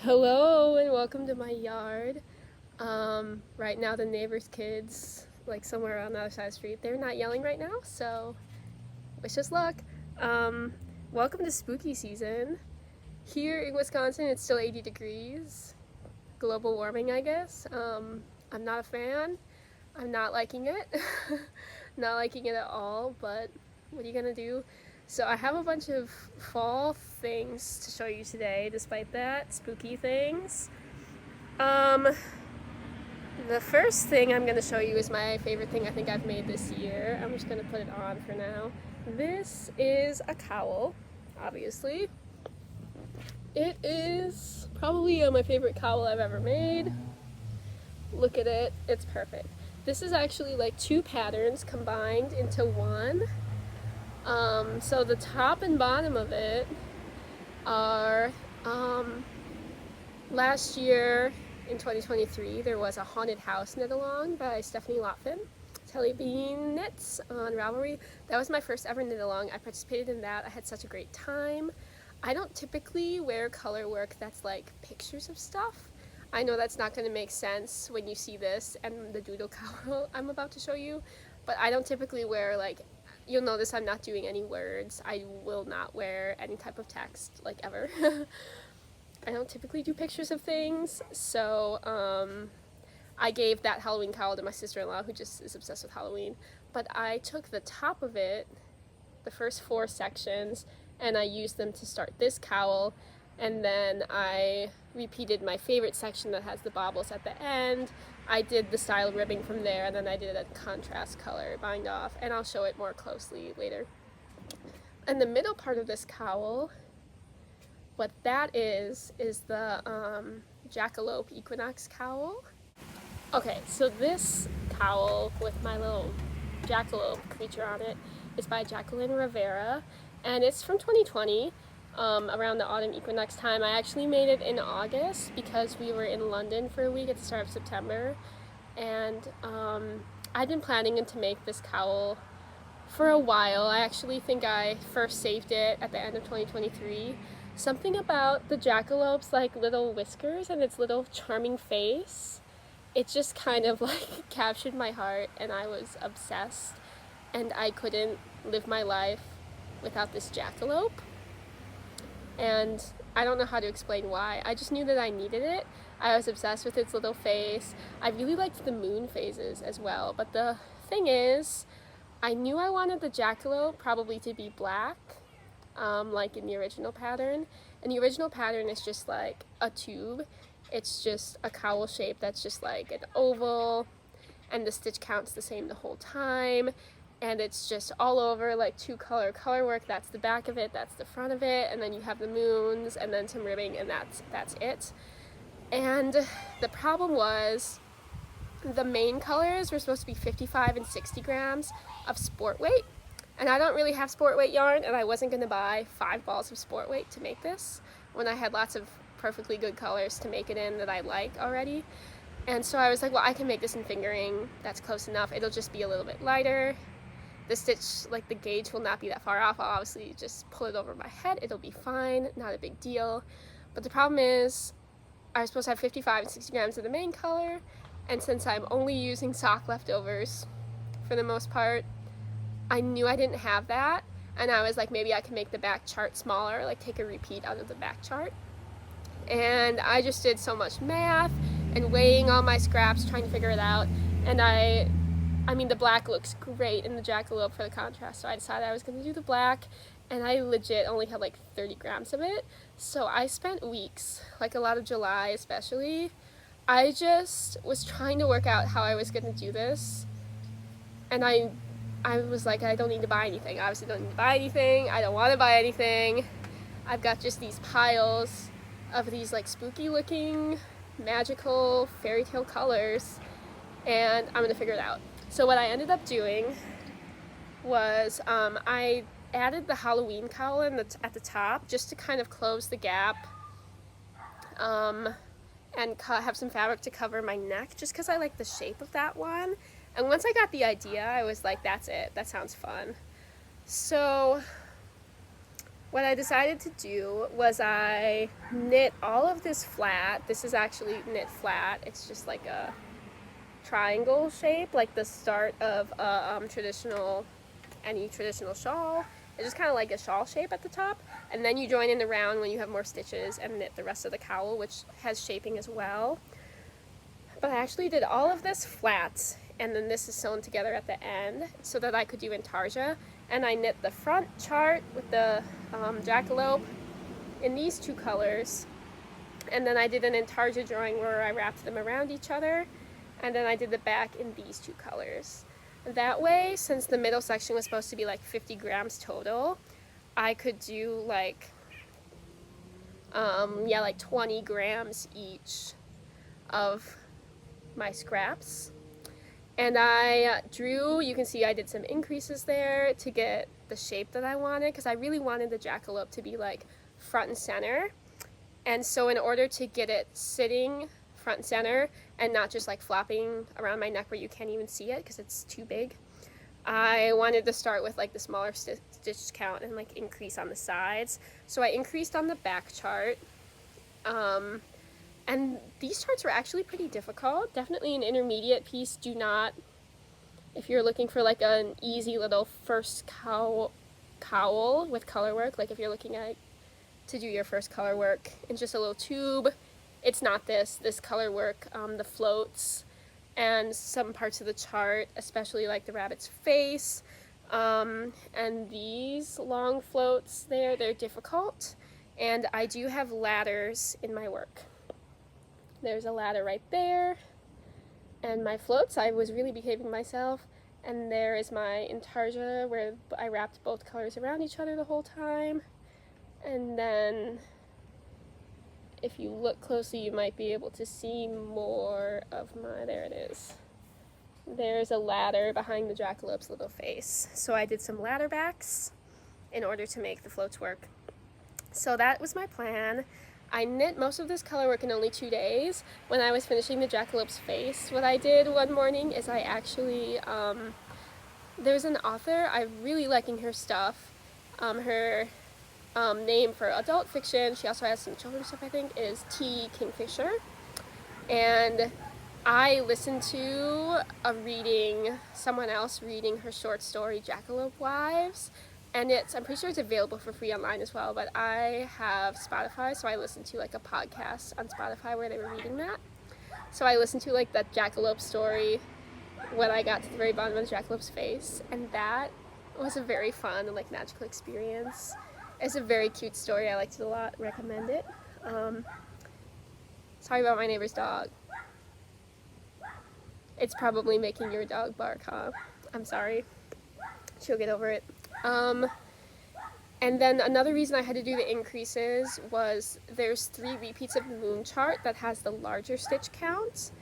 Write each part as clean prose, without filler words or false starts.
Hello and welcome to my yard. Right now the neighbor's kids, like somewhere on the other side of the street, they're not yelling right now, so wish us luck. Welcome to spooky season. Here in Wisconsin it's still 80 degrees. Global warming, I guess. I'm not a fan. I'm not liking it. Not liking it at all, but what are you gonna do? So I have a bunch of fall things to show you today, despite that, spooky things. The first thing I'm going to show you is my favorite thing I think I've made this year. I'm just going to put it on for now. This is a cowl, obviously. It is probably my favorite cowl I've ever made. Look at it, it's perfect. This is actually like two patterns combined into one. So the top and bottom of it are, last year in 2023 there was a haunted house knit along by Stephanie Lotven, Telly Bean Knits on Ravelry. That was my first ever knit along. I participated in that. I had such a great time. I don't typically wear color work that's like pictures of stuff. I know that's not going to make sense when you see this and the doodle cowl I'm about to show you, but I don't typically wear, like, you'll notice I'm not doing any words. I will not wear any type of text, like, ever. I don't typically do pictures of things, so I gave that Halloween cowl to my sister-in-law, who just is obsessed with Halloween. But I took the top of it, the first 4 sections, and I used them to start this cowl, and then I repeated my favorite section that has the baubles at the end. I did the style ribbing from there, and then I did a contrast color bind off, and I'll show it more closely later. And the middle part of this cowl, what that is the Jackalope equinox cowl. Okay, so this cowl with my little jackalope creature on it is by Jacqueline Rivera, and it's from 2020. Around the autumn equinox time. I actually made it in August because we were in London for a week at the start of September, and I'd been planning to make this cowl for a while. I actually think I first saved it at the end of 2023. Something about the jackalope's like little whiskers and its little charming face, it just kind of like captured my heart, and I was obsessed, and I couldn't live my life without this jackalope. And I don't know how to explain why. I just knew that I needed it. I was obsessed with its little face. I really liked the moon phases as well. But the thing is, I knew I wanted the jackalope probably to be black, like in the original pattern. And the original pattern is just like a tube. It's just a cowl shape that's just like an oval, and the stitch count's the same the whole time. And it's just all over like 2-color color work. That's the back of it, that's the front of it, and then you have the moons and then some ribbing, and that's it. And the problem was the main colors were supposed to be 55 and 60 grams of sport weight, and I don't really have sport weight yarn, and I wasn't going to buy 5 balls of sport weight to make this when I had lots of perfectly good colors to make it in that I like already. And so I was like, well, I can make this in fingering, that's close enough, it'll just be a little bit lighter. The stitch, like the gauge, will not be that far off. I'll obviously just pull it over my head. It'll be fine, not a big deal. But the problem is, I was supposed to have 55 and 60 grams of the main color, and since I'm only using sock leftovers for the most part, I knew I didn't have that, and I was like, maybe I can make the back chart smaller, like take a repeat out of the back chart. And I just did so much math and weighing all my scraps, trying to figure it out, and I mean, the black looks great in the jackalope for the contrast, so I decided I was going to do the black, and I legit only had like 30 grams of it. So I spent weeks, like a lot of July especially, I just was trying to work out how I was going to do this, and I was like, I don't need to buy anything. I obviously don't need to buy anything. I don't want to buy anything. I've got just these piles of these like spooky looking, magical, fairy tale colors, and I'm going to figure it out. So what I ended up doing was I added the Halloween cowl at the top just to kind of close the gap, and have some fabric to cover my neck just because I like the shape of that one. And once I got the idea, I was like, that's it, that sounds fun. So what I decided to do was I knit all of this flat. This is actually knit flat. It's just like a triangle shape, like the start of a any traditional shawl. It's just kind of like a shawl shape at the top, and then you join in the round when you have more stitches and knit the rest of the cowl, which has shaping as well. But I actually did all of this flat, and then this is sewn together at the end so that I could do intarsia. And I knit the front chart with the Jackalope in these two colors, and then I did an intarsia drawing where I wrapped them around each other, and then I did the back in these two colors. That way, since the middle section was supposed to be like 50 grams total, I could do like 20 grams each of my scraps. And I drew, you can see I did some increases there to get the shape that I wanted, because I really wanted the jackalope to be like front and center. And so in order to get it sitting front and center and not just like flopping around my neck where you can't even see it because it's too big, I wanted to start with like the smaller stitch count and like increase on the sides. So I increased on the back chart. And these charts were actually pretty difficult. Definitely an intermediate piece. Do not, if you're looking for like an easy little first cowl with color work, like if you're looking at to do your first color work in just a little tube, it's not this color work, the floats and some parts of the chart, especially like the rabbit's face, and these long floats there, they're difficult. And I do have ladders in my work. There's a ladder right there, and my floats, I was really behaving myself, and there is my intarsia where I wrapped both colors around each other the whole time. And then if you look closely, you might be able to see more of there it is. There's a ladder behind the jackalope's little face. So I did some ladder backs in order to make the floats work. So that was my plan. I knit most of this color work in only 2 days. When I was finishing the jackalope's face, what I did one morning is I actually, there's an author, I'm really liking her stuff. Her name for adult fiction, she also has some children's stuff I think, is T. Kingfisher. And I listened to someone else reading her short story, Jackalope Wives. And I'm pretty sure it's available for free online as well, but I have Spotify, so I listened to like a podcast on Spotify where they were reading that. So I listened to like that Jackalope story when I got to the very bottom of the Jackalope's face, and that was a very fun and like magical experience. It's a very cute story, I liked it a lot, recommend it. Sorry about my neighbor's dog. It's probably making your dog bark, huh? I'm sorry. She'll get over it. And then another reason I had to do the increases was there's 3 repeats of the moon chart that has the larger stitch count,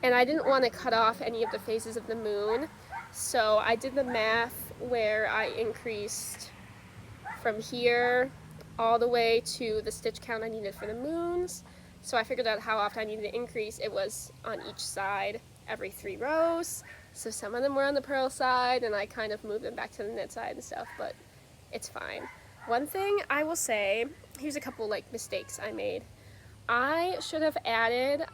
and I didn't want to cut off any of the phases of the moon, so I did the math where I increased from here all the way to the stitch count I needed for the moons. So I figured out how often I needed to increase. It was on each side every 3 rows. So some of them were on the purl side, and I kind of moved them back to the knit side and stuff, but it's fine. One thing I will say, here's a couple like mistakes I made. I should have added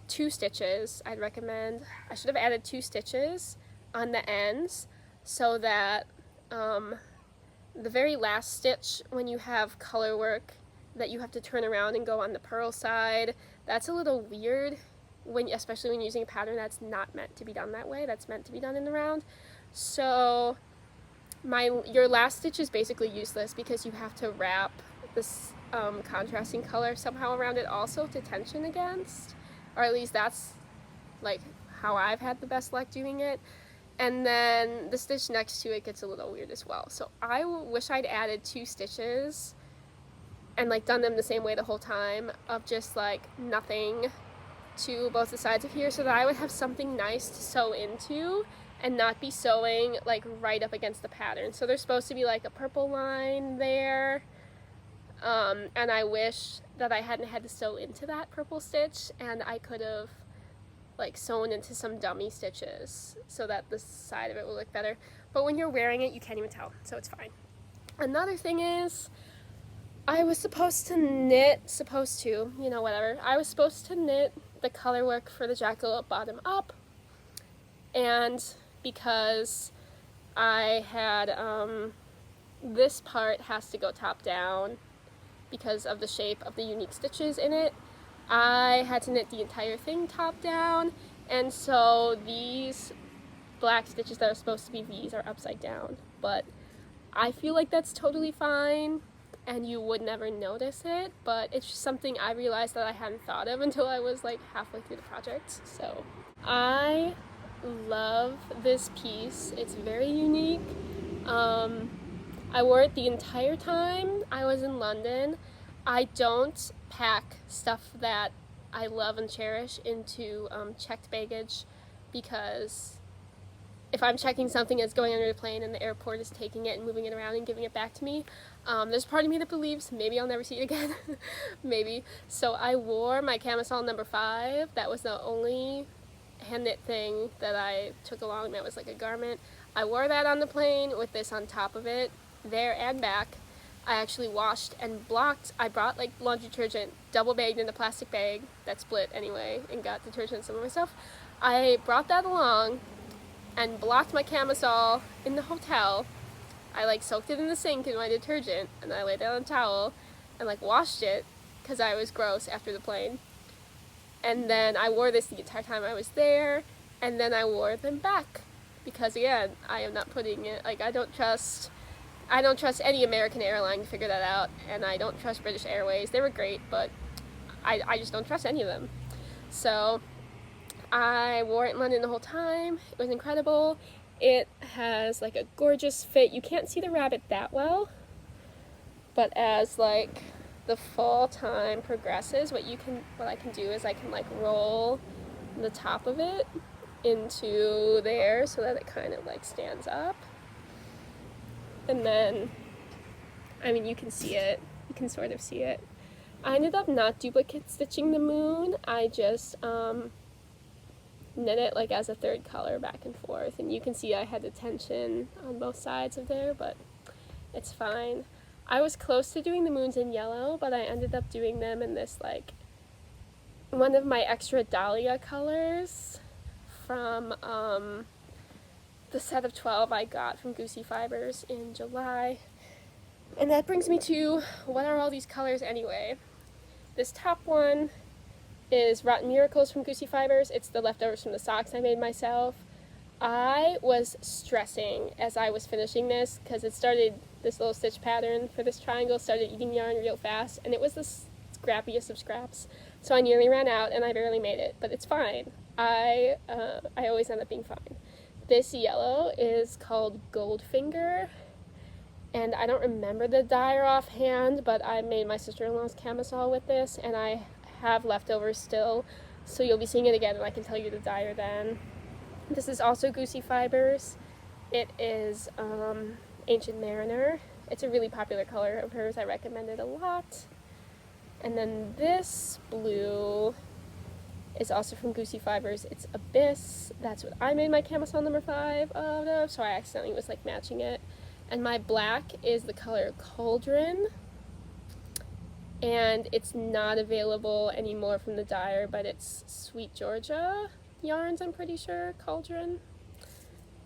2 stitches, I'd recommend. I should have added 2 stitches on the ends so that the very last stitch, when you have color work that you have to turn around and go on the purl side, that's a little weird. Especially when using a pattern that's not meant to be done that way, that's meant to be done in the round. So your last stitch is basically useless because you have to wrap this contrasting color somehow around it also to tension against, or at least that's like how I've had the best luck doing it. And then the stitch next to it gets a little weird as well. So I wish I'd added 2 stitches and like done them the same way the whole time, of just like nothing to both the sides of here, so that I would have something nice to sew into and not be sewing like right up against the pattern. So there's supposed to be like a purple line there, and I wish that I hadn't had to sew into that purple stitch, and I could have like sewn into some dummy stitches so that the side of it will look better. But when you're wearing it, you can't even tell, so it's fine. Another thing is, I was supposed to knit, whatever. I was supposed to knit the color work for the Jackalope bottom up, and because I had, this part has to go top down because of the shape of the unique stitches in it, I had to knit the entire thing top down, and so these black stitches that are supposed to be V's are upside down, but I feel like that's totally fine and you would never notice it, but it's just something I realized that I hadn't thought of until I was like halfway through the project. So I love this piece. It's very unique. I wore it the entire time I was in London. I don't pack stuff that I love and cherish into checked baggage, because if I'm checking something that's going under the plane and the airport is taking it and moving it around and giving it back to me, there's part of me that believes maybe I'll never see it again. Maybe. So I wore my camisole number 5. That was the only hand knit thing that I took along that was like a garment. I wore that on the plane with this on top of it, there and back. I actually washed and blocked. I brought like laundry detergent, double bagged in a plastic bag that split anyway, and got detergent some of my stuff. I brought that along and blocked my camisole in the hotel. I like soaked it in the sink in my detergent, and I laid it on a towel and like washed it because I was gross after the plane. And then I wore this the entire time I was there, and then I wore them back because again, I am not putting it, like I don't trust any American airline to figure that out, and I don't trust British Airways. They were great, but I just don't trust any of them. So I wore it in London the whole time. It was incredible. It has like a gorgeous fit. You can't see the rabbit that well, but as like the fall time progresses, what I can do is I can like roll the top of it into there so that it kind of like stands up. And then, I mean, you can see it. You can sort of see it. I ended up not duplicate stitching the moon. I just knit it like as a third color back and forth. And you can see I had the tension on both sides of there, but it's fine. I was close to doing the moons in yellow, but I ended up doing them in this like one of my extra dahlia colors from the set of 12 I got from Goosey Fibers in July. And that brings me to, what are all these colors anyway? This top one is Rotten Miracles from Goosey Fibers. It's the leftovers from the socks I made myself. I was stressing as I was finishing this because this little stitch pattern for this triangle started eating yarn real fast, and it was the scrappiest of scraps. So I nearly ran out and I barely made it, but it's fine. I always end up being fine. This yellow is called Goldfinger, and I don't remember the dyer offhand, but I made my sister-in-law's camisole with this, and I have leftovers still, so you'll be seeing it again and I can tell you the dyer then. This is also Goosey Fibers. It is Ancient Mariner. It's a really popular color of hers. I recommend it a lot. And then this blue is also from Goosey Fibers. It's Abyss. That's what I made my camisole number 5 out of, so I accidentally was like matching it. And my black is the color Cauldron, and it's not available anymore from the dyer, but it's Sweet Georgia yarns, I'm pretty sure. Cauldron.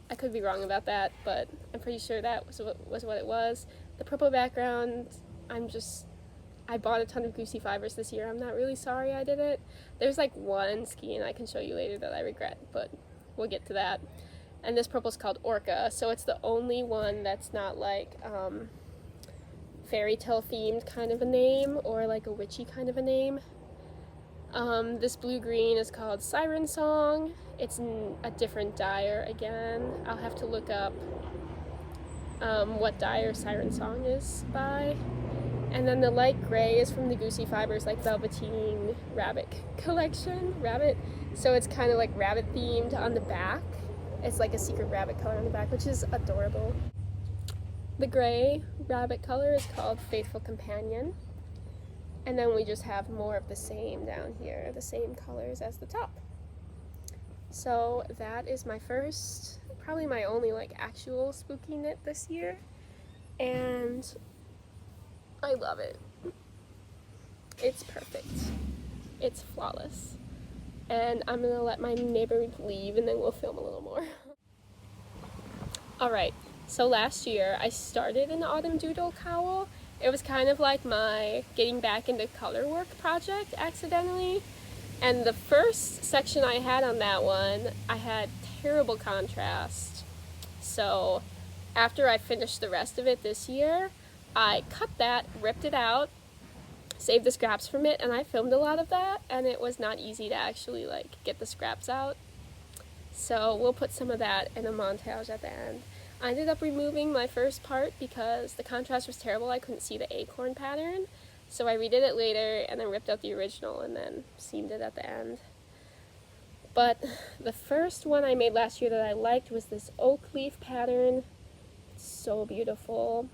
I could be wrong about that, but I'm pretty sure that was what it was. The purple background, I bought a ton of Goosey Fibers this year. I'm not really sorry I did it. There's like one skein I can show you later that I regret, but we'll get to that. And this purple's called Orca, so it's the only one that's not like fairy tale themed kind of a name or like a witchy kind of a name. This blue-green is called Siren Song. It's a different dyer again. I'll have to look up what dyer Siren Song is by. And then the light gray is from the Goosey Fibers like Velveteen Rabbit collection. Rabbit. So it's kind of like rabbit themed on the back. It's like a secret rabbit color on the back, which is adorable. The gray rabbit color is called Faithful Companion. And then we just have more of the same down here, the same colors as the top. So that is my first, probably my only like actual spooky knit this year. And I love it. It's perfect. It's flawless. And I'm gonna let my neighbor leave and then we'll film a little more. Alright, so last year I started an autumn doodle cowl. It was kind of like my getting back into color work project accidentally. And the first section I had on that one, I had terrible contrast. So after I finished the rest of it this year, I cut that, ripped it out, saved the scraps from it, and I filmed a lot of that, and it was not easy to actually like get the scraps out. So we'll put some of that in a montage at the end. I ended up removing my first part because the contrast was terrible. I couldn't see the acorn pattern. So I redid it later and then ripped out the original and then seamed it at the end. But the first one I made last year that I liked was this oak leaf pattern. It's so beautiful.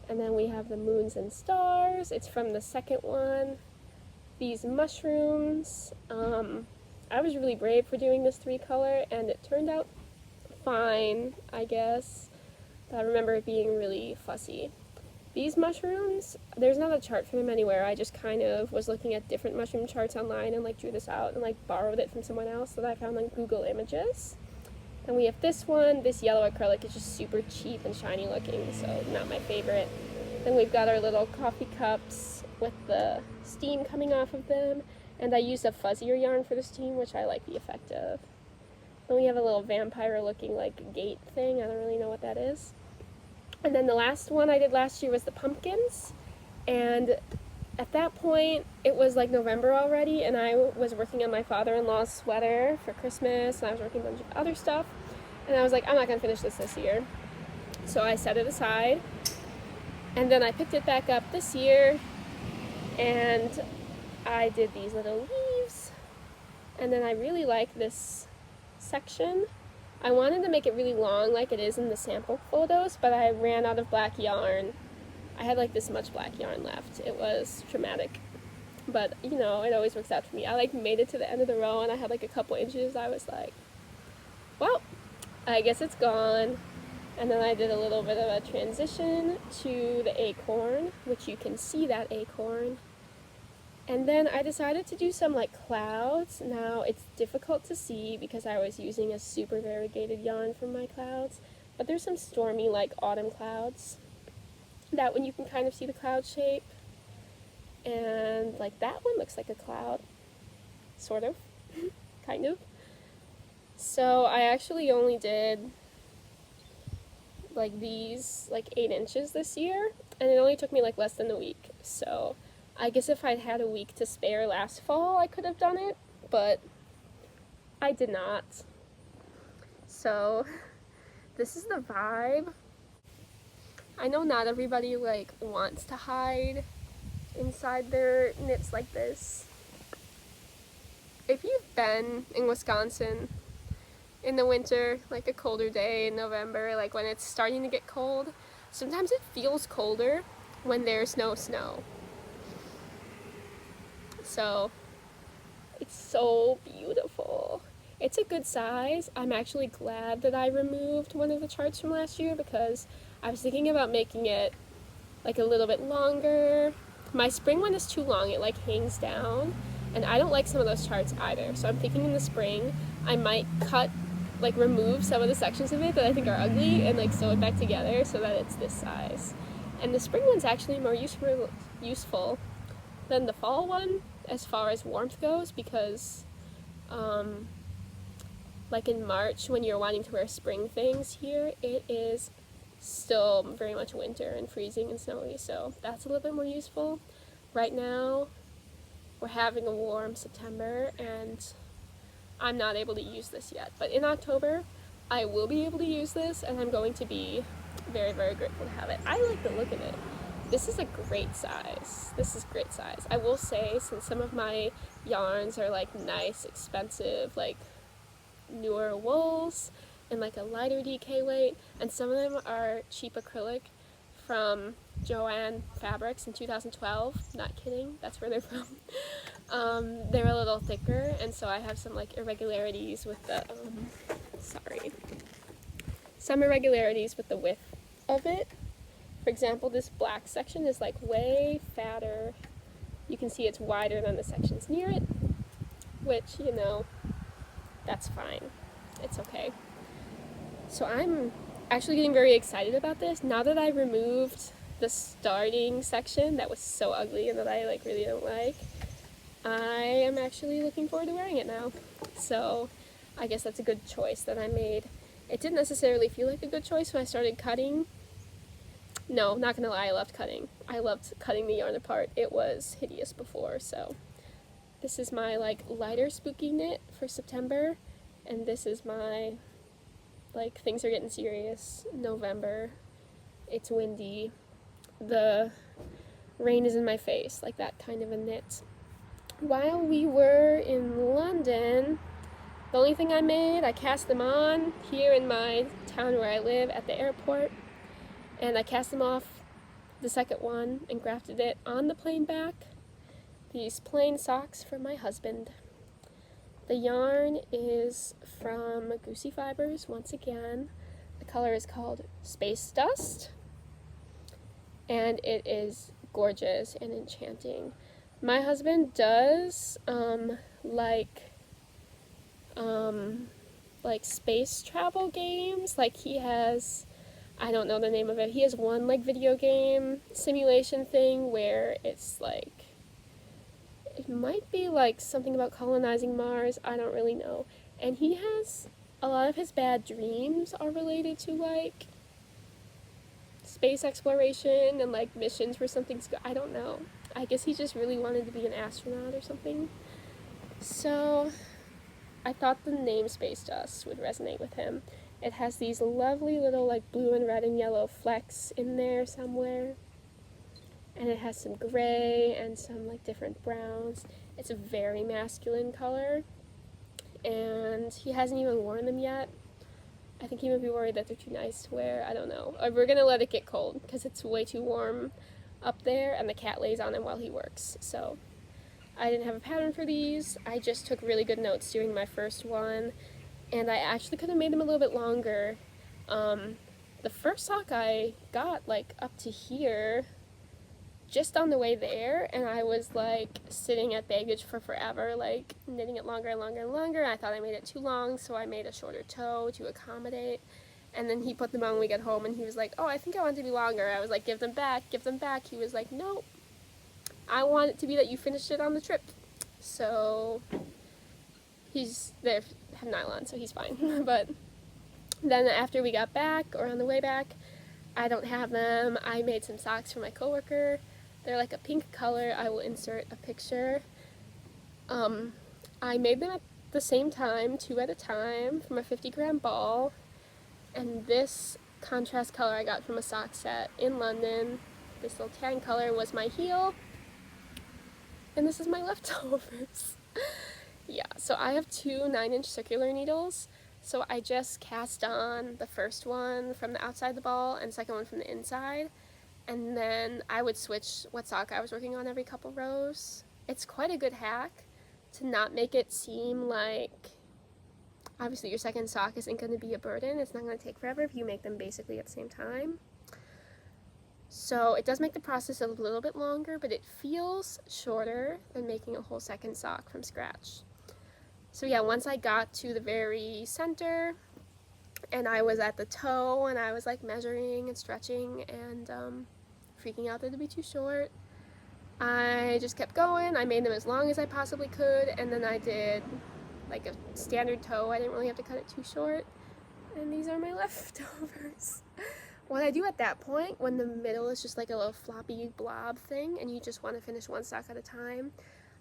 And then we have the moons and stars. It's from the second one. These mushrooms. I was really brave for doing this 3-color and it turned out fine, I guess. But I remember it being really fussy. These mushrooms, there's not a chart for them anywhere. I just kind of was looking at different mushroom charts online and like drew this out and like borrowed it from someone else that I found on Google Images. Then we have this one. This yellow acrylic is just super cheap and shiny looking, so not my favorite. Then we've got our little coffee cups with the steam coming off of them. And I used a fuzzier yarn for the steam, which I like the effect of. Then we have a little vampire looking like gate thing. I don't really know what that is. And then the last one I did last year was the pumpkins. And at that point, it was like November already, and I was working on my father-in-law's sweater for Christmas, and I was working on a bunch of other stuff. And I was like, I'm not gonna finish this year. So I set it aside. And then I picked it back up this year, and I did these little leaves, and then I really like this section. I wanted to make it really long like it is in the sample photos, but I ran out of black yarn. I had like this much black yarn left. It was traumatic, but you know, it always works out for me. I like made it to the end of the row and I had like a couple inches. I was like, well, I guess it's gone. And then I did a little bit of a transition to the acorn, which you can see that acorn. And then I decided to do some like clouds. Now it's difficult to see because I was using a super variegated yarn for my clouds, but there's some stormy like autumn clouds. That one you can kind of see the cloud shape. And like that one looks like a cloud. Sort of. Kind of. So I actually only did like these like 8 inches this year, and it only took me like less than a week. So I guess if I'd had a week to spare last fall, I could have done it, but I did not. So this is the vibe. I know not everybody like wants to hide inside their knits like this. If you've been in Wisconsin in the winter, like a colder day in November, like when it's starting to get cold, sometimes it feels colder when there's no snow. So it's so beautiful. It's a good size. I'm actually glad that I removed one of the charts from last year because I was thinking about making it like a little bit longer. My spring one is too long, it like hangs down, and I don't like some of those charts either. So I'm thinking in the spring I might remove some of the sections of it that I think are ugly and like sew it back together so that it's this size. And the spring one's actually more useful than the fall one as far as warmth goes, because like in March when you're wanting to wear spring things here, it is still very much winter and freezing and snowy, so that's a little bit more useful. Right now we're having a warm September and I'm not able to use this yet, but in October I will be able to use this and I'm going to be very, very grateful to have it. I like the look of it. This is a great size. This is great size. I will say, since some of my yarns are like nice, expensive, like newer wools and like a lighter DK weight, and some of them are cheap acrylic from Joanne Fabrics in 2012. Not kidding, that's where they're from. They're a little thicker, and so I have some like irregularities with the, some irregularities with the width of it. For example, this black section is like way fatter You can see it's wider than the sections near it, which, you know, that's fine. It's okay. So I'm actually getting very excited about this. Now that I removed the starting section that was so ugly and that I like really don't like, I am actually looking forward to wearing it now. So I guess that's a good choice that I made. It didn't necessarily feel like a good choice when I started cutting. No, not gonna lie, I loved cutting. I loved cutting the yarn apart. It was hideous before, so this is my like lighter spooky knit for September, and this is my like things are getting serious November. It's windy. The rain is in my face, like that kind of a knit. While we were in London, the only thing I made, I cast them on here in my town where I live at the airport. And I cast them off the second one and grafted it on the plain back. These plain socks for my husband. The yarn is from Goosey Fibers once again. The color is called Space Dust. And it is gorgeous and enchanting. My husband does like space travel games. Like he has, I don't know the name of it. He has one like video game simulation thing where it's like, it might be like something about colonizing Mars. I don't really know. And he has, a lot of his bad dreams are related to like space exploration and like missions where something's I don't know. I guess he just really wanted to be an astronaut or something. So I thought the name Space Dust would resonate with him. It has these lovely little like blue and red and yellow flecks in there somewhere. And it has some gray and some like different browns. It's a very masculine color. And he hasn't even worn them yet. I think he might be worried that they're too nice to wear. I don't know. We're going to let it get cold because it's way too warm up there and the cat lays on him while he works. So I didn't have a pattern for these. I just took really good notes doing my first one. And I actually could have made them a little bit longer. The first sock I got like up to here, just on the way there, and I was like sitting at baggage for forever, like knitting it longer and longer and longer. I thought I made it too long, so I made a shorter toe to accommodate. And then he put them on when we got home, and he was like, oh, I think I want it to be longer. I was like, give them back, give them back. He was like, no, I want it to be that you finished it on the trip. So they have nylon, so he's fine. But then after we got back, or on the way back, I don't have them. I made some socks for my coworker. They're like a pink color. I will insert a picture. I made them at the same time, 2 at a time, from a 50-gram ball. And this contrast color I got from a sock set in London. This little tan color was my heel. And this is my leftovers. Yeah, so I have 2 9-inch circular needles. So I just cast on the first one from the outside the ball and second one from the inside. And then I would switch what sock I was working on every couple rows. It's quite a good hack to not make it seem like, obviously your second sock isn't going to be a burden. It's not going to take forever if you make them basically at the same time. So it does make the process a little bit longer, but it feels shorter than making a whole second sock from scratch. So yeah, once I got to the very center and I was at the toe and I was like measuring and stretching and freaking out that it'd be too short, I just kept going. I made them as long as I possibly could, and then I did like a standard toe. I didn't really have to cut it too short. And these are my leftovers. What I do at that point, when the middle is just like a little floppy blob thing and you just want to finish one sock at a time,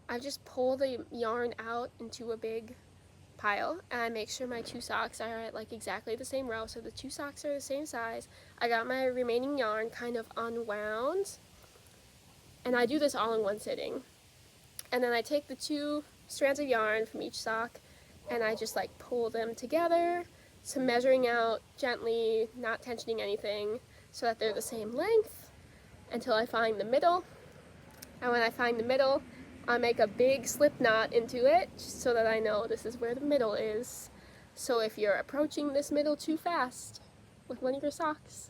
I just pull the yarn out into a big pile and I make sure my 2 socks are at like exactly the same row, so the 2 socks are the same size. I got my remaining yarn kind of unwound, and I do this all in one sitting. And then I take the 2 strands of yarn from each sock and I just like pull them together, so measuring out gently, not tensioning anything, so that they're the same length until I find the middle. And when I find the middle, I make a big slip knot into it so that I know this is where the middle is. So if you're approaching this middle too fast with one of your socks,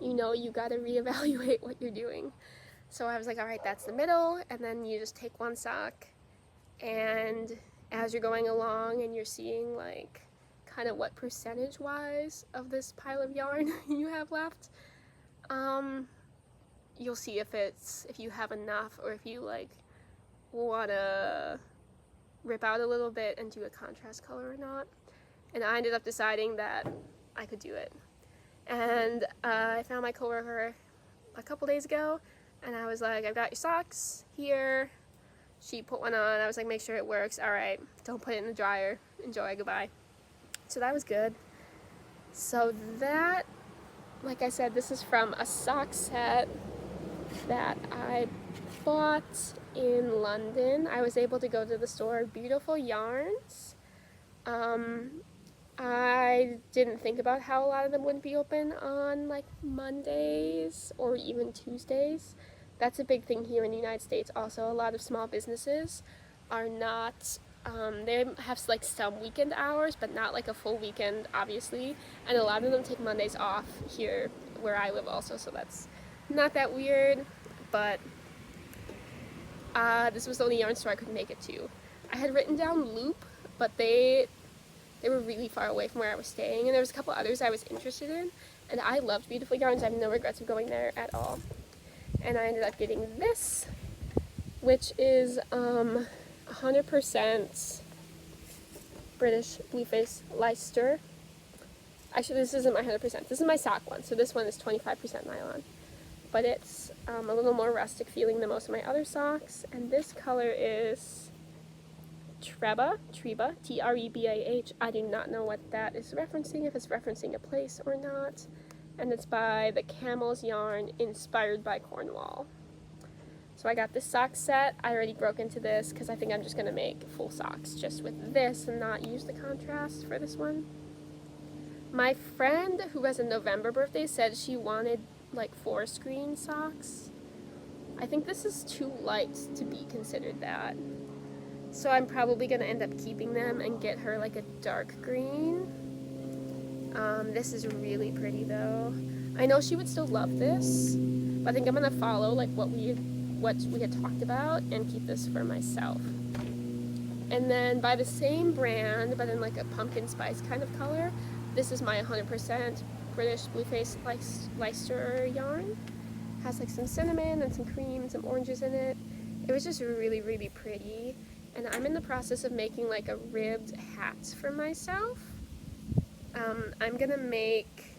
you know you gotta reevaluate what you're doing. So I was like, all right, that's the middle, and then you just take one sock, and as you're going along and you're seeing like kind of what percentage wise of this pile of yarn you have left, you'll see if you have enough, or if you like wanna rip out a little bit and do a contrast color or not. And I ended up deciding that I could do it. And I found my coworker a couple days ago, and I was like, I've got your socks here. She put one on. I was like, make sure it works. All right, don't put it in the dryer. Enjoy, goodbye. So that was good. So that, like I said, this is from a sock set that I bought in London. I was able to go to the store, Beautiful Yarns. I didn't think about how a lot of them wouldn't be open on like Mondays or even Tuesdays. That's a big thing here in the United States. Also, a lot of small businesses are not, they have like some weekend hours, but not like a full weekend, obviously. And a lot of them take Mondays off here where I live also, so that's not that weird. But this was the only yarn store I could make it to. I had written down Loop, but they were really far away from where I was staying, and there was a couple others I was interested in, and I loved Beautiful Yarns. I have no regrets of going there at all. And I ended up getting this, which is 100% British Blueface Leicester. Actually, this isn't my 100%. This is my sock one, so this one is 25% nylon. But it's a little more rustic feeling than most of my other socks, and this color is Treba, T-R-E-B-A-H. I do not know what that is referencing, if it's referencing a place or not. And it's by the Camel's Yarn, inspired by Cornwall. So I got this sock set. I already broke into this because I think I'm just going to make full socks just with this and not use the contrast for this one. My friend who has a November birthday said she wanted like forest green socks. I think this is too light to be considered that. So I'm probably going to end up keeping them and get her like a dark green. This is really pretty though. I know she would still love this, but I think I'm going to follow like what we had talked about and keep this for myself. And then by the same brand, but in like a pumpkin spice kind of color, this is my 100% British Blueface Leicester yarn. Has like some cinnamon and some cream and some oranges in it. It was just really, really pretty. And I'm in the process of making like a ribbed hat for myself. I'm gonna make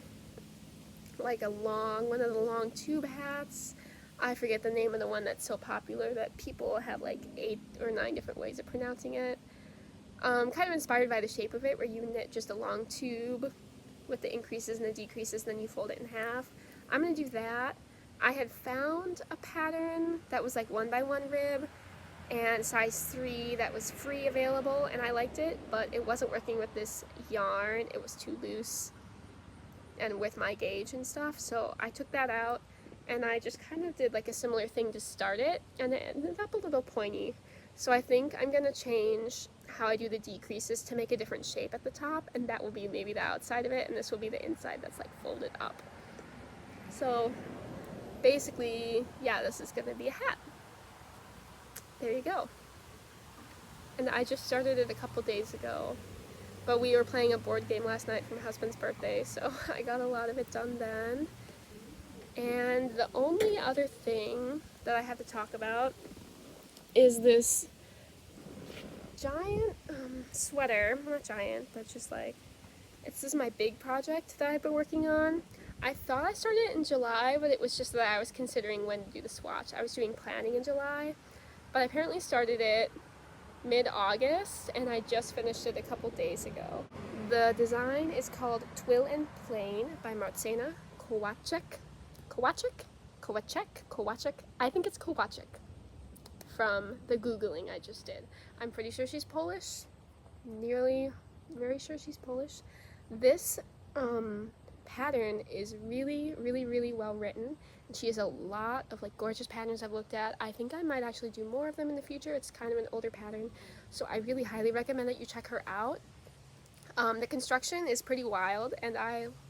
like one of the long tube hats. I forget the name of the one that's so popular that people have like 8 or 9 different ways of pronouncing it. Kind of inspired by the shape of it, where you knit just a long tube with the increases and the decreases, then you fold it in half. I'm gonna do that. I had found a pattern that was like 1x1 rib and size 3 that was free available, and I liked it, but it wasn't working with this yarn. It was too loose and with my gauge and stuff, so I took that out and I just kind of did like a similar thing to start it, and it ended up a little pointy. So I think I'm gonna change how I do the decreases to make a different shape at the top, and that will be maybe the outside of it, and this will be the inside that's like folded up. So basically, yeah, this is gonna be a hat. There you go. And I just started it a couple days ago, but we were playing a board game last night for my husband's birthday, so I got a lot of it done then. And the only other thing that I have to talk about is this giant sweater. Not giant, but just like, this is my big project that I've been working on. I thought I started it in July, but it was just that I was considering when to do the swatch. I was doing planning in July, but I apparently started it mid-August, and I just finished it a couple days ago. The design is called Twill and Plain by Marzena Kołaczek. Kołaczek? I think it's Kołaczek from the Googling I just did. I'm pretty sure she's Polish. Very sure she's Polish. This pattern is really, really, really well written. And she has a lot of like gorgeous patterns I've looked at. I think I might actually do more of them in the future. It's kind of an older pattern, so I really highly recommend that you check her out. The construction is pretty wild, and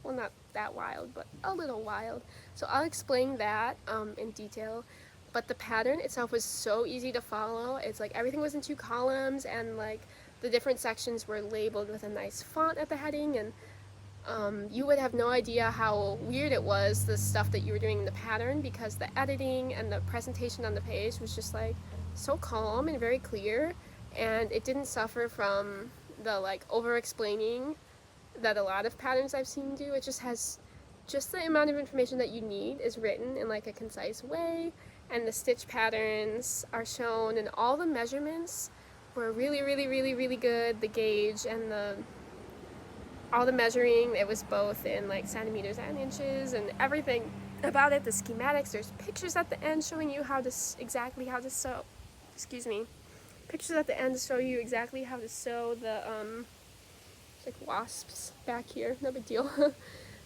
well, not that wild, but a little wild. So I'll explain that in detail. but the pattern itself was so easy to follow. It's like everything was in 2 columns, and like the different sections were labeled with a nice font at the heading, and you would have no idea how weird it was, the stuff that you were doing in the pattern, because the editing and the presentation on the page was just like so calm and very clear, and it didn't suffer from the like over explaining that a lot of patterns I've seen do. It just has just the amount of information that you need is written in like a concise way, and the stitch patterns are shown, and all the measurements were really good. The gauge and all the measuring, it was both in like centimeters and inches, and everything about it, the schematics, there's pictures at the end showing you exactly how to sew, excuse me, pictures at the end show you exactly how to sew the, like wasps back here, no big deal,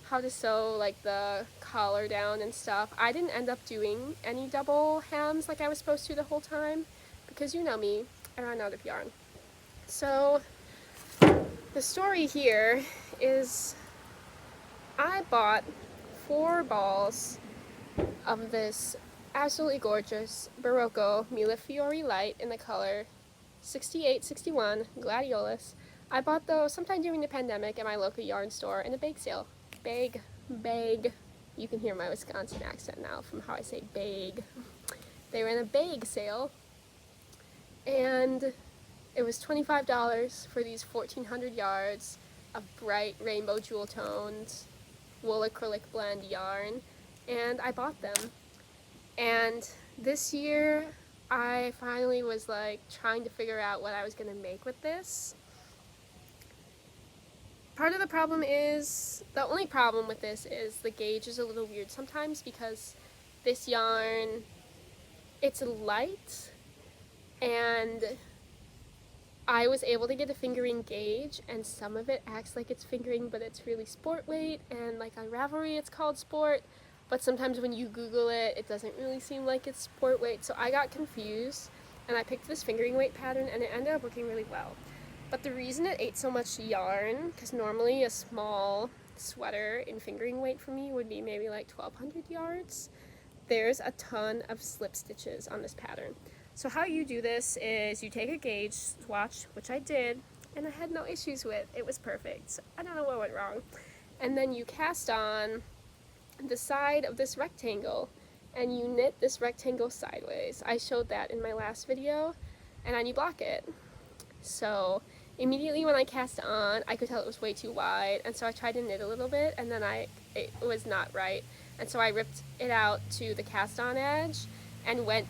how to sew like the collar down and stuff. I didn't end up doing any double hems like I was supposed to the whole time, because you know me, I ran out of yarn. So the story here is I bought 4 balls of this absolutely gorgeous Barocco Millefiori Light in the color 6861 Gladiolus. I bought those sometime during the pandemic at my local yarn store in a bake sale. Bag. You can hear my Wisconsin accent now from how I say bag. They were in a bag sale, and it was $25 for these 1,400 yards of bright rainbow jewel toned wool acrylic blend yarn, and I bought them. And this year I finally was like trying to figure out what I was going to make with this. Part of the problem is, the only problem with this is the gauge is a little weird sometimes, because this yarn, it's light, and I was able to get a fingering gauge, and some of it acts like it's fingering, but it's really sport weight, and like on Ravelry it's called sport, but sometimes when you Google it, it doesn't really seem like it's sport weight, so I got confused, and I picked this fingering weight pattern, and it ended up working really well. But the reason it ate so much yarn, because normally a small sweater in fingering weight for me would be maybe like 1,200 yards, there's a ton of slip stitches on this pattern. So how you do this is you take a gauge swatch, which I did, and I had no issues with. It was perfect. So I don't know what went wrong. And then you cast on the side of this rectangle, and you knit this rectangle sideways. I showed that in my last video, and then you block it. So immediately when I cast on, I could tell it was way too wide, and so I tried to knit a little bit, and then it was not right. And so I ripped it out to the cast on edge and went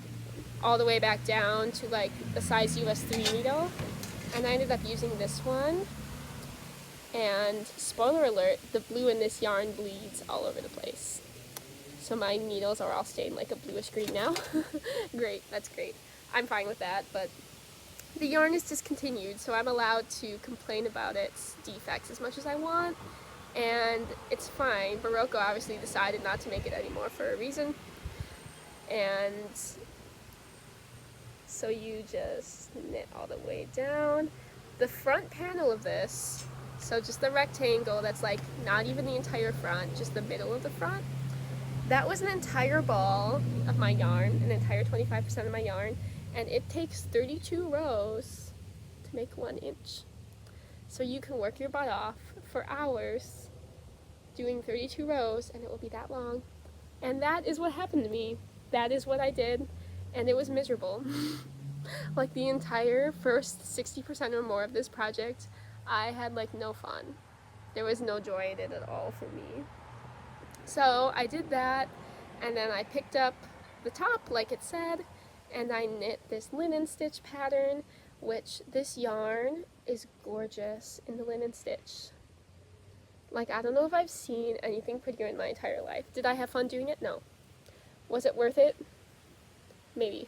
all the way back down to like the size US 3 needle, and I ended up using this one, and spoiler alert, the blue in this yarn bleeds all over the place. So my needles are all stained like a bluish green now. Great, that's great. I'm fine with that, but the yarn is discontinued, so I'm allowed to complain about its defects as much as I want, and it's fine. Barocco obviously decided not to make it anymore for a reason, and so you just knit all the way down. The front panel of this, so just the rectangle that's like not even the entire front, just the middle of the front, that was an entire ball of my yarn, an entire 25% of my yarn, and it takes 32 rows to make 1 inch. So you can work your butt off for hours doing 32 rows, and it will be that long. And that is what happened to me. That is what I did, and it was miserable. Like the entire first 60% or more of this project, I had like no fun. There was no joy in it at all for me. So I did that, and then I picked up the top like it said, and I knit this linen stitch pattern, which this yarn is gorgeous in the linen stitch. Like, I don't know if I've seen anything prettier in my entire life. Did I have fun doing it? No. Was it worth it? Maybe.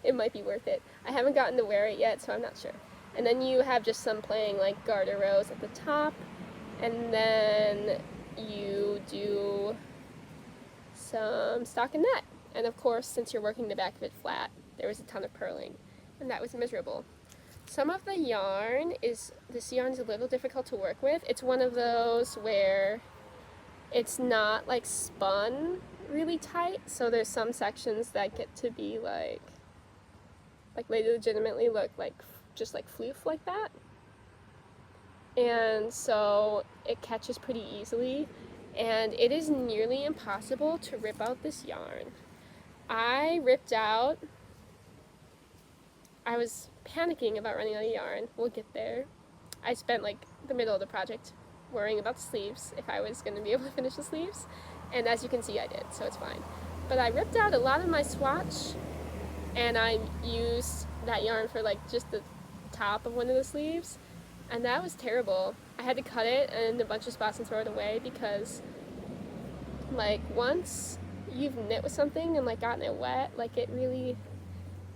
It might be worth it. I haven't gotten to wear it yet, so I'm not sure. And then you have just some plain like garter rows at the top, and then you do some stockinette. And of course, since you're working the back of it flat, there was a ton of purling, and that was miserable. Some of the yarn this yarn's a little difficult to work with. It's one of those where it's not like spun really tight, so there's some sections that get to be like they legitimately look like just like floof like that. And so it catches pretty easily, and it is nearly impossible to rip out this yarn. I was panicking about running out of yarn. We'll get there. I spent like the middle of the project worrying about the sleeves, if I was going to be able to finish the sleeves, and as you can see I did, so it's fine. But I ripped out a lot of my swatch, and I used that yarn for like just the top of one of the sleeves, and that was terrible. I had to cut it in a bunch of spots and throw it away, because like once you've knit with something and like gotten it wet, like it really,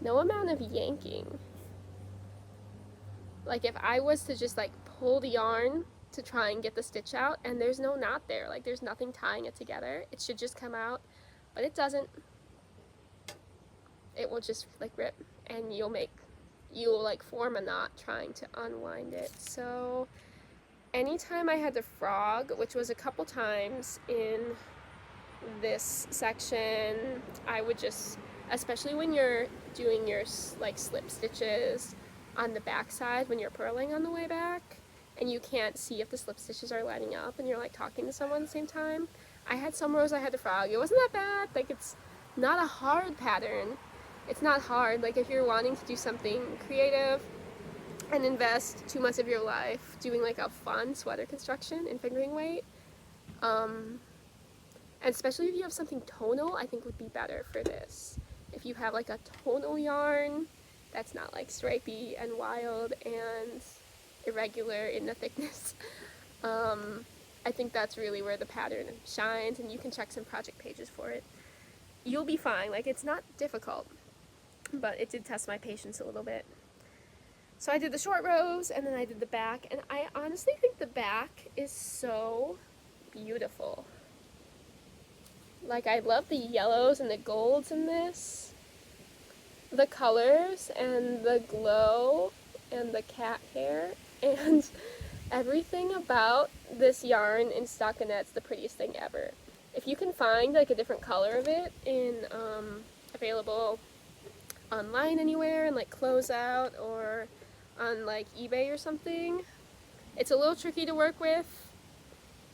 no amount of yanking. Like if I was to just like pull the yarn to try and get the stitch out and there's no knot there, like there's nothing tying it together, it should just come out, but it doesn't. It will just like rip, and you'll like form a knot trying to unwind it. So anytime I had to frog, which was a couple times in this section, I would just, especially when you're doing your like slip stitches on the back side when you're purling on the way back and you can't see if the slip stitches are lining up and you're like talking to someone at the same time, I had some rows I had to frog. It wasn't that bad. Like, it's not a hard pattern. It's not hard. Like, if you're wanting to do something creative and invest 2 months of your life doing like a fun sweater construction in fingering weight, and especially if you have something tonal, I think would be better for this. If you have like a tonal yarn that's not like stripy and wild and irregular in the thickness, I think that's really where the pattern shines, and you can check some project pages for it. You'll be fine. Like, it's not difficult, but it did test my patience a little bit. So I did the short rows, and then I did the back, and I honestly think the back is so beautiful. Like, I love the yellows and the golds in this. The colors and the glow and the cat hair and everything about this yarn in stockinette's the prettiest thing ever. If you can find like a different color of it in available online anywhere, and like Closeout or on like eBay or something, it's a little tricky to work with.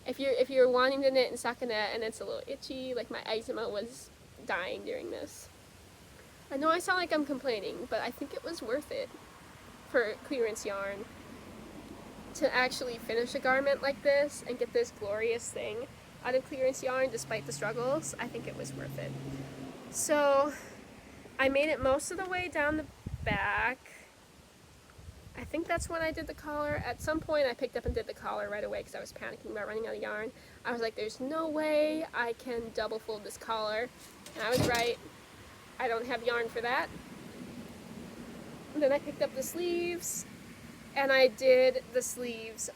If you're wanting to knit in stockinette and it's a little itchy, like my eczema was dying during this. I know I sound like I'm complaining, but I think it was worth it for clearance yarn to actually finish a garment like this and get this glorious thing out of clearance yarn despite the struggles. I think it was worth it. So I made it most of the way down the back. I think that's when I did the collar. At some point I picked up and did the collar right away because I was panicking about running out of yarn. I was like, there's no way I can double fold this collar. And I was right. I don't have yarn for that. And then I picked up the sleeves, and I did the sleeves,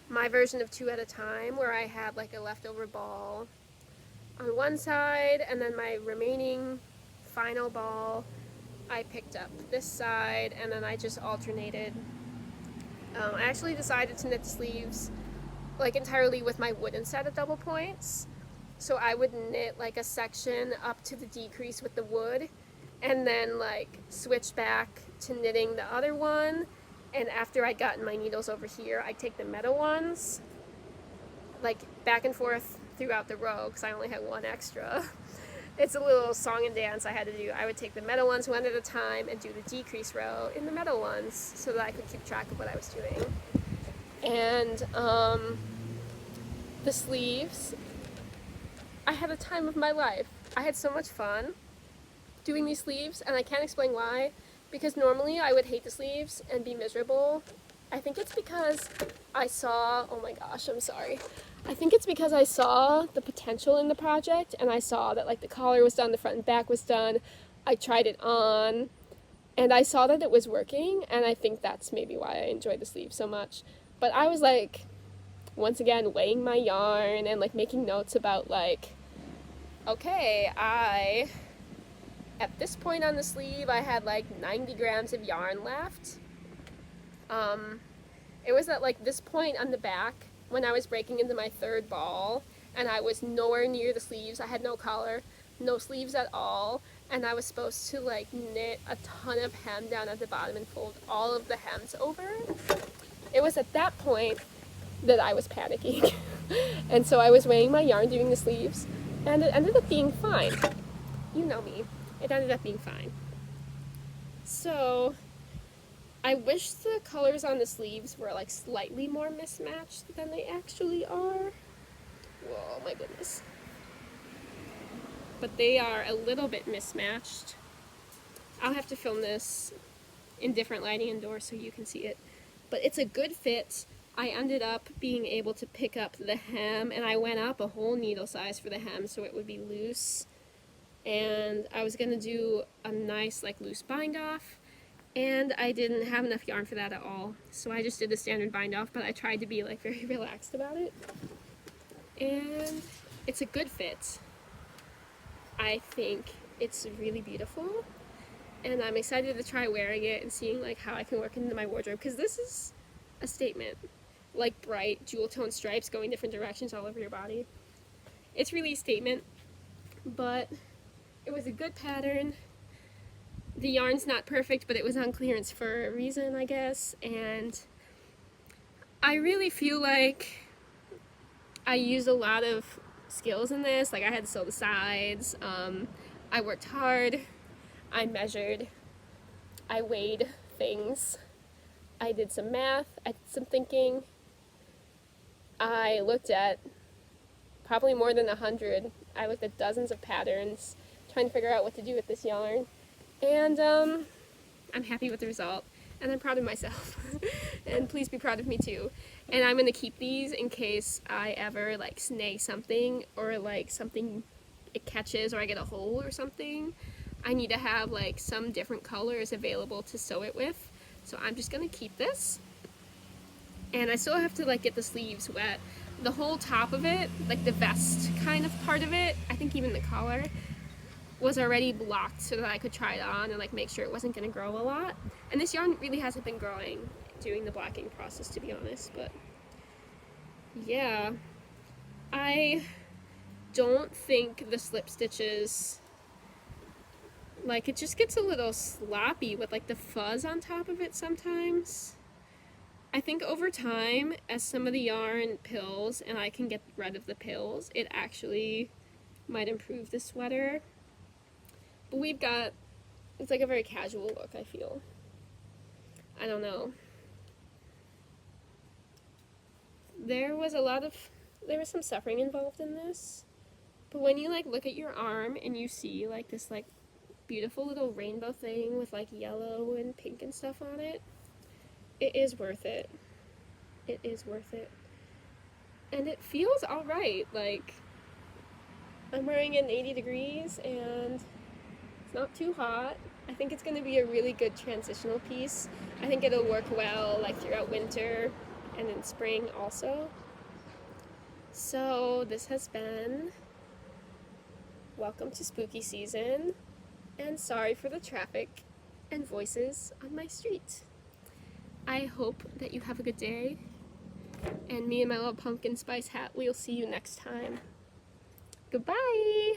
my version of 2 at a time, where I had like a leftover ball on one side, and then my remaining final ball I picked up this side, and then I just alternated. I actually decided to knit the sleeves like entirely with my wooden set of double points. So I would knit like a section up to the decrease with the wood, and then like switch back to knitting the other one. And after I'd gotten my needles over here, I'd take the metal ones like back and forth throughout the row because I only had one extra. It's a little song and dance I had to do. I would take the metal ones one at a time and do the decrease row in the metal ones so that I could keep track of what I was doing. And the sleeves, I had a time of my life. I had so much fun doing these sleeves, and I can't explain why, because normally I would hate the sleeves and be miserable. I think it's because I saw, oh my gosh, I'm sorry. I think it's because I saw the potential in the project, and I saw that like the collar was done, the front and back was done. I tried it on, and I saw that it was working, and I think that's maybe why I enjoyed the sleeves so much. But I was like, once again, weighing my yarn and like making notes about like, okay, at this point on the sleeve, I had like 90 grams of yarn left. It was at like this point on the back when I was breaking into my third ball and I was nowhere near the sleeves. I had no collar, no sleeves at all, and I was supposed to like knit a ton of hem down at the bottom and fold all of the hems over. It was at that point that I was panicking. And so I was weighing my yarn doing the sleeves, and it ended up being fine. You know me. It ended up being fine. So I wish the colors on the sleeves were like slightly more mismatched than they actually are. Whoa, my goodness. But they are a little bit mismatched. I'll have to film this in different lighting indoors so you can see it. But it's a good fit. I ended up being able to pick up the hem, and I went up a whole needle size for the hem so it would be loose. And I was gonna do a nice like loose bind off, and I didn't have enough yarn for that at all. So I just did the standard bind off, but I tried to be like very relaxed about it. And it's a good fit. I think it's really beautiful, and I'm excited to try wearing it and seeing like how I can work it into my wardrobe, because this is a statement. Like bright jewel tone stripes going different directions all over your body. It's really a statement, but it was a good pattern. The yarn's not perfect, but it was on clearance for a reason, I guess, and I really feel like I used a lot of skills in this. Like I had to sew the sides, I worked hard, I measured, I weighed things, I did some math, I did some thinking, I looked at probably more than 100, I looked at dozens of patterns, trying to figure out what to do with this yarn, and I'm happy with the result, and I'm proud of myself, and please be proud of me too. And I'm going to keep these in case I ever like snag something, or like something it catches, or I get a hole or something. I need to have like some different colors available to sew it with, so I'm just going to keep this. And I still have to like get the sleeves wet. The whole top of it, like the vest kind of part of it, I think even the collar, was already blocked so that I could try it on and like make sure it wasn't going to grow a lot. And this yarn really hasn't been growing during the blocking process, to be honest, but yeah. I don't think the slip stitches, like it just gets a little sloppy with like the fuzz on top of it sometimes. I think over time, as some of the yarn pills and I can get rid of the pills, it actually might improve the sweater. But we've got, it's like a very casual look, I feel. I don't know. There was some suffering involved in this. But when you like look at your arm and you see like this like beautiful little rainbow thing with like yellow and pink and stuff on it, it is worth it. It is worth it. And it feels alright. Like, I'm wearing it in 80 degrees and it's not too hot. I think it's going to be a really good transitional piece. I think it'll work well like throughout winter and in spring also. So this has been welcome to spooky season, and sorry for the traffic and voices on my street. I hope that you have a good day, and me and my little pumpkin spice hat, we'll see you next time. Goodbye!